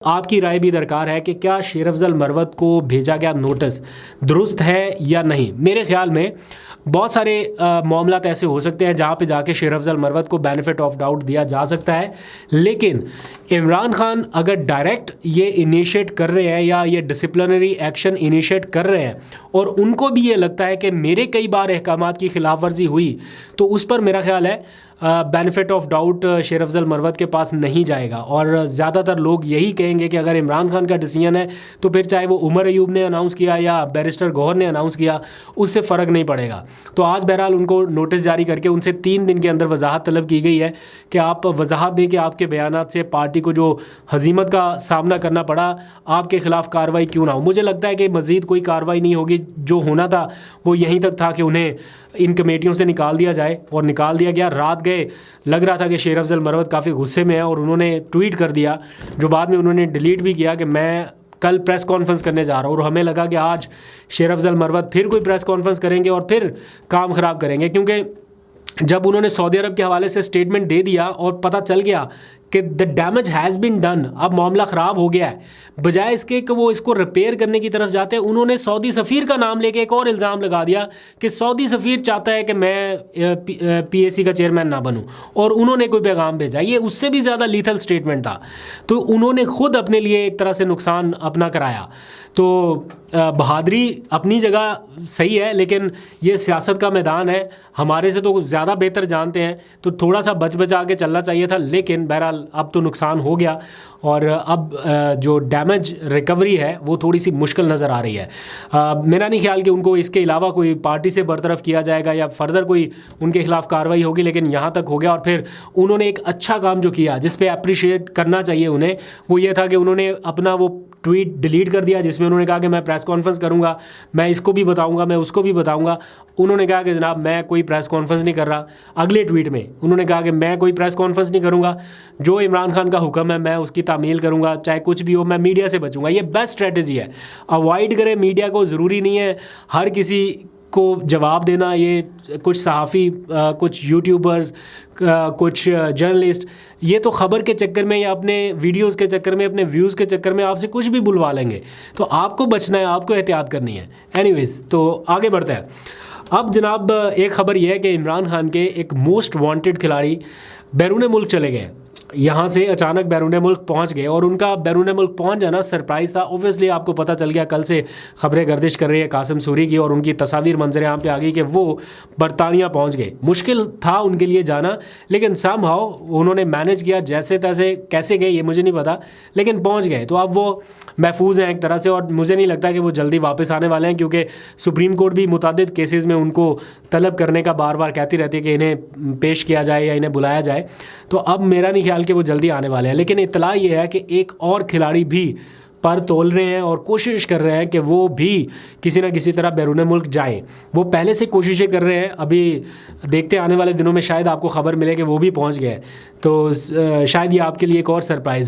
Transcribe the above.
आपकी राय भी दरकार है कि क्या शेर अफजल मरवत को भेजा गया नोटिस दुरुस्त है या नहीं। मेरे ख्याल में बहुत सारे मामलात ऐसे हो सकते हैं जहाँ पे जाके शेर अफजल मरवत को बेनिफिट ऑफ डाउट दिया जा सकता है, लेकिन इमरान खान अगर डायरेक्ट ये इनिशिएट कर रहे हैं या ये डिसिप्लिनरी एक्शन इनिशिएट कर रहे हैं और उनको भी ये लगता है कि मेरे कई बार अहकामात की खिलाफ वर्जी हुई, तो उस पर मेरा ख्याल है बेनिफिट ऑफ डाउट शेर अफजल मरवत के पास नहीं जाएगा। और ज़्यादातर लोग यही कहेंगे कि अगर इमरान खान का डिसीजन है तो फिर चाहे वो उमर अयूब ने अनाउंस किया या बैरिस्टर गौहर ने अनाउंस किया, उससे फ़र्क नहीं पड़ेगा। तो आज बहरहाल उनको नोटिस जारी करके उनसे 3 दिन के अंदर वजाहत तलब की गई है कि आप वजाहत दें कि आपके बयानात से पार्टी को जो हजीमत का सामना करना पड़ा, आपके ख़िलाफ़ कार्रवाई क्यों ना हो। मुझे लगता है कि मज़ीद कोई कार्रवाई नहीं होगी, जो होना था वो यहीं तक था कि उन्हें इन कमेटियों से निकाल दिया जाए, और निकाल दिया गया। रात गए, लग रहा था कि शेर अफजल मरवत काफ़ी गुस्से में है और उन्होंने ट्वीट कर दिया, जो बाद में उन्होंने डिलीट भी किया, कि मैं कल प्रेस कॉन्फ्रेंस करने जा रहा हूँ। और हमें लगा कि आज शेर अफजल मरवत फिर कोई प्रेस कॉन्फ्रेंस करेंगे और फिर काम ख़राब करेंगे, क्योंकि जब उन्होंने सऊदी अरब के हवाले से स्टेटमेंट दे दिया और पता चल गया कि the damage has been done, अब मामला ख़राब हो गया है, बजाय इसके कि वो इसको रिपेयर करने की तरफ जाते हैं, उन्होंने सऊदी सफ़ीर का नाम लेके एक और इल्ज़ाम लगा दिया कि सऊदी सफ़ीर चाहता है कि मैं PAC का चेयरमैन ना बनूं, और उन्होंने कोई पैगाम भेजा। ये उससे भी ज़्यादा लीथल स्टेटमेंट था। तो उन्होंने ख़ुद अपने लिए एक तरह से नुकसान अपना कराया। तो बहादरी अपनी जगह सही है, लेकिन ये सियासत का मैदान है, हमारे से तो ज़्यादा बेहतर जानते हैं, तो थोड़ा सा बच बचा के चलना चाहिए था। लेकिन बहरहाल अब तो नुकसान हो गया, और अब जो डैमेज रिकवरी है वो थोड़ी सी मुश्किल नज़र आ रही है। मेरा नहीं ख्याल कि उनको इसके अलावा कोई पार्टी से बरतरफ किया जाएगा या फर्दर कोई उनके खिलाफ कार्रवाई होगी, लेकिन यहाँ तक हो गया। और फिर उन्होंने एक अच्छा काम जो किया, जिस पे अप्रिशिएट करना चाहिए उन्हें, वो ये था कि उन्होंने अपना वो ट्वीट डिलीट कर दिया जिसमें उन्होंने कहा कि मैं प्रेस कॉन्फ्रेंस करूंगा, मैं इसको भी बताऊंगा, मैं उसको भी बताऊंगा। उन्होंने कहा कि जनाब मैं कोई प्रेस कॉन्फ्रेंस नहीं कर रहा। अगले ट्वीट में उन्होंने कहा कि मैं कोई प्रेस कॉन्फ्रेंस नहीं करूंगा, जो इमरान खान का हुक्म है मैं उसकी तामील करूंगा, चाहे कुछ भी हो, मैं मीडिया से बचूंगा। ये बेस्ट स्ट्रेटजी है। अवॉइड करें मीडिया को, ज़रूरी नहीं है हर किसी को जवाब देना। ये कुछ सहाफ़ी, कुछ यूट्यूबर्स, कुछ जर्नलिस्ट, ये तो ख़बर के चक्कर में या अपने वीडियोस के चक्कर में, अपने व्यूज़ के चक्कर में आपसे कुछ भी बुलवा लेंगे। तो आपको बचना है, आपको एहतियात करनी है। एनीवेज़, तो आगे बढ़ते हैं। अब जनाब एक ख़बर यह है कि इमरान खान के एक मोस्ट वांटेड खिलाड़ी बैरून मुल्क चले गए। यहाँ से अचानक बैरून मुल्क पहुँच गए, और उनका बैरून मुल्क पहुँच जाना सरप्राइज़ था। ओबियसली आपको पता चल गया, कल से ख़बरें गर्दिश कर रही है कासिम सूरी की, और उनकी तस्वीर मंजर यहाँ पे आ गई कि वो बरतानिया पहुँच गए। मुश्किल था उनके लिए जाना, लेकिन समहाउ उन्होंने मैनेज किया, जैसे तैसे। कैसे गए ये मुझे नहीं पता, लेकिन पहुँच गए। तो अब वो महफूज हैं एक तरह से, और मुझे नहीं लगता कि वो जल्दी वापस आने वाले हैं, क्योंकि सुप्रीम कोर्ट भी मुतादिद केसेस में उनको तलब करने का बार बार कहती रहती है कि इन्हें पेश किया जाए या इन्हें बुलाया जाए। तो अब मेरा नहीं ख्याल कि वो जल्दी आने वाले हैं। लेकिन इत्तला ये है कि एक और खिलाड़ी भी पर तोल रहे हैं और कोशिश कर रहे हैं कि वो भी किसी ना किसी तरह बैरून मुल्क जाएं। वो पहले से कोशिशें कर रहे हैं, अभी देखते आने वाले दिनों में शायद आपको खबर मिले कि वो भी पहुंच गए। तो शायद ये आपके लिए एक और सरप्राइज़ हो।